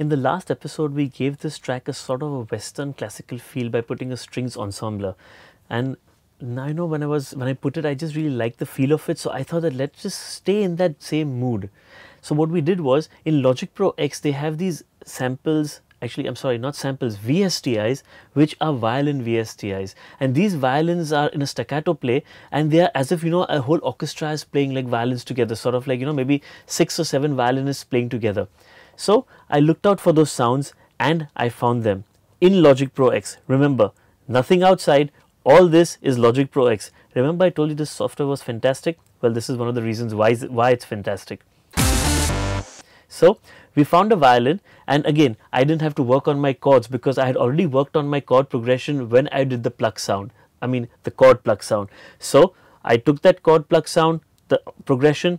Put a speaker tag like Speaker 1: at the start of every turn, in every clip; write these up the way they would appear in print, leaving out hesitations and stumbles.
Speaker 1: In the last episode, we gave this track a sort of a Western classical feel by putting a strings ensembler. And now, you know, when I put it, I just really liked the feel of it. So I thought that let's just stay in that same mood. So what we did was, in Logic Pro X, they have these samples. Actually, I'm sorry, not samples, VSTIs, which are violin VSTIs. And these violins are in a staccato play, and they are as if, you know, a whole orchestra is playing like violins together, sort of like, you know, maybe 6 or 7 violinists playing together. So I looked out for those sounds and I found them in Logic Pro X. Remember, nothing outside, all this is Logic Pro X. Remember I told you this software was fantastic? Well, this is one of the reasons why it's fantastic. So we found a violin, and again, I didn't have to work on my chords because I had already worked on my chord progression when I did the pluck sound. I mean the chord pluck sound. So I took that chord pluck sound, the progression,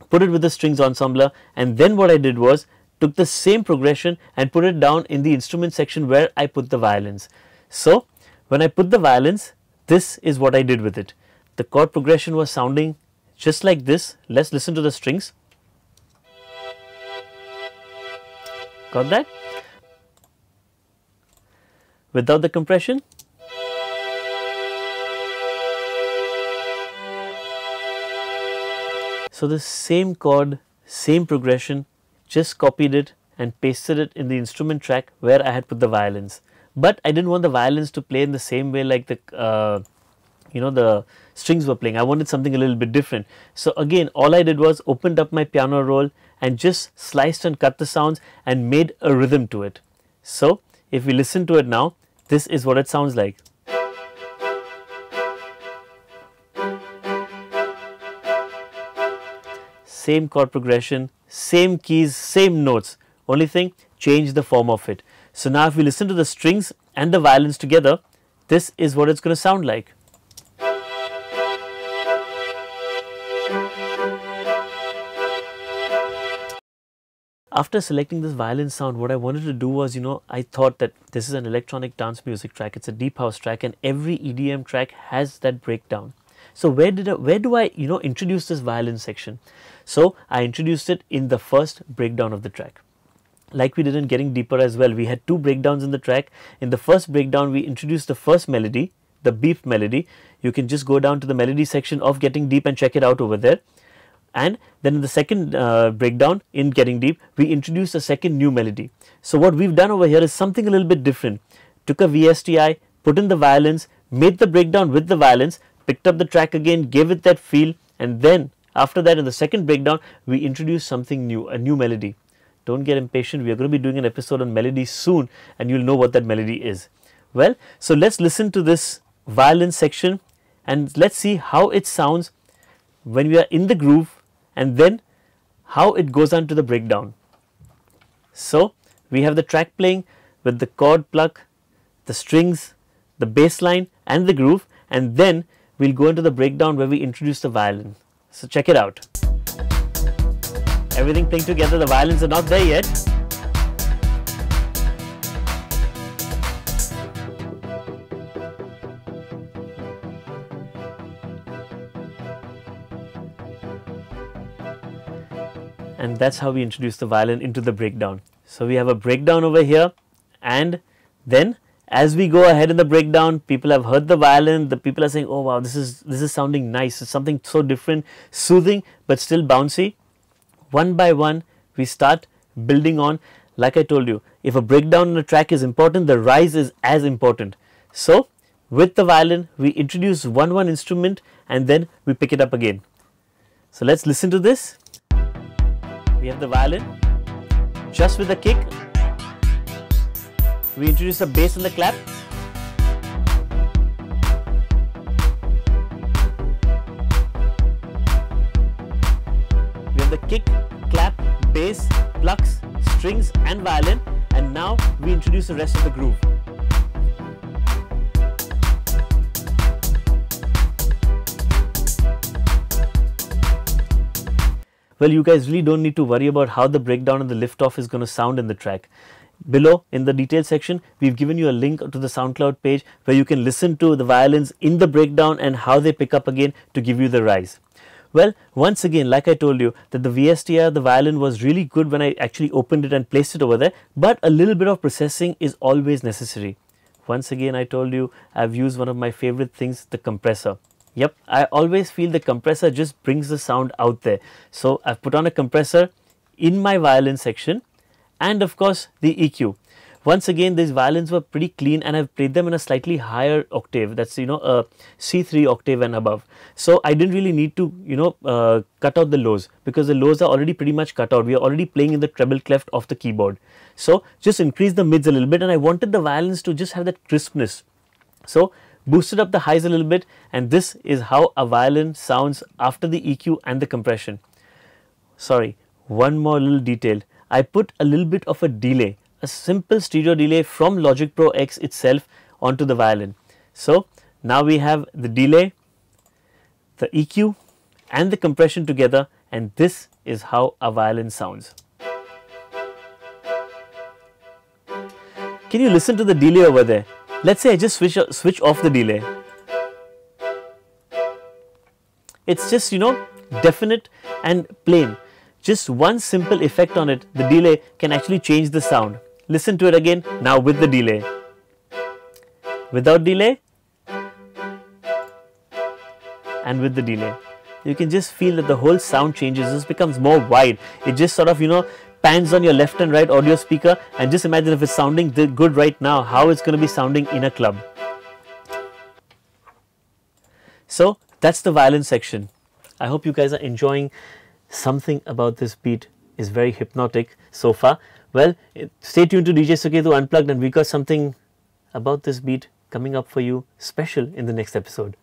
Speaker 1: put it with the strings ensembler, and then what I did was took the same progression and put it down in the instrument section where I put the violins. So when I put the violins, this is what I did with it. The chord progression was sounding just like this. Let's listen to the strings. Got that? Without the compression. So the same chord, same progression, just copied it and pasted it in the instrument track where I had put the violins. But I didn't want the violins to play in the same way like the the strings were playing. I wanted something a little bit different. So again, all I did was opened up my piano roll and just sliced and cut the sounds and made a rhythm to it. So if we listen to it now, this is what it sounds like. Same chord progression, same keys, same notes. Only thing, change the form of it. So now if we listen to the strings and the violins together, this is what it's going to sound like. After selecting this violin sound, what I wanted to do was, I thought that this is an electronic dance music track. It's a deep house track, and every EDM track has that breakdown. So where do I introduce this violin section? So I introduced it in the first breakdown of the track. Like we did in Getting Deeper as well, we had 2 breakdowns in the track. In the first breakdown, we introduced the first melody, the beep melody. You can just go down to the melody section of Getting Deep and check it out over there. And then in the second breakdown in Getting Deep, we introduced a second new melody. So what we've done over here is something a little bit different. Took a VSTI, put in the violins, made the breakdown with the violins, picked up the track again, gave it that feel, and then after that in the second breakdown, we introduced something new, a new melody. Don't get impatient, we are going to be doing an episode on melody soon, and you'll know what that melody is. Well, so let's listen to this violin section and let's see how it sounds when we are in the groove, and then how it goes on to the breakdown. So we have the track playing with the chord pluck, the strings, the bass line and the groove, and then we'll go into the breakdown where we introduce the violin. So check it out. Everything playing together, the violins are not there yet. And that's how we introduce the violin into the breakdown. So we have a breakdown over here, and then as we go ahead in the breakdown, people have heard the violin, the people are saying, oh wow, this is sounding nice, it's something so different, soothing but still bouncy. One by one we start building on. Like I told you, if a breakdown in a track is important, the rise is as important. So with the violin we introduce one instrument and then we pick it up again. So let's listen to this. We have the violin, just with a kick, we introduce the bass and the clap. We have the kick, clap, bass, plucks, strings and violin, and now we introduce the rest of the groove. Well, you guys really don't need to worry about how the breakdown and the liftoff is going to sound in the track. Below in the details section, we've given you a link to the SoundCloud page where you can listen to the violins in the breakdown and how they pick up again to give you the rise. Well, once again, like I told you, that the VSTR, the violin, was really good when I actually opened it and placed it over there, but a little bit of processing is always necessary. Once again, I told you I've used one of my favorite things, the compressor. Yep, I always feel the compressor just brings the sound out there. So I've put on a compressor in my violin section, and of course the EQ. Once again, these violins were pretty clean, and I've played them in a slightly higher octave, that's a C3 octave and above. So I didn't really need to cut out the lows, because the lows are already pretty much cut out. We are already playing in the treble clef of the keyboard. So just increase the mids a little bit, and I wanted the violins to just have that crispness. So boosted up the highs a little bit, and this is how a violin sounds after the EQ and the compression. Sorry, one more little detail. I put a little bit of a delay, a simple stereo delay from Logic Pro X itself onto the violin. So now we have the delay, the EQ and the compression together, and this is how a violin sounds. Can you listen to the delay over there? Let's say I just switch off the delay. It's just definite and plain. Just one simple effect on it, the delay, can actually change the sound. Listen to it again now with the delay. Without delay and with the delay. You can just feel that the whole sound changes. This becomes more wide. It just sort of pans on your left and right audio speaker, and just imagine if it's sounding good right now, how it's going to be sounding in a club. So that's the violin section. I hope you guys are enjoying. Something about this beat is very hypnotic so far. Well, stay tuned to DJ Suketu Unplugged, and we got something about this beat coming up for you special in the next episode.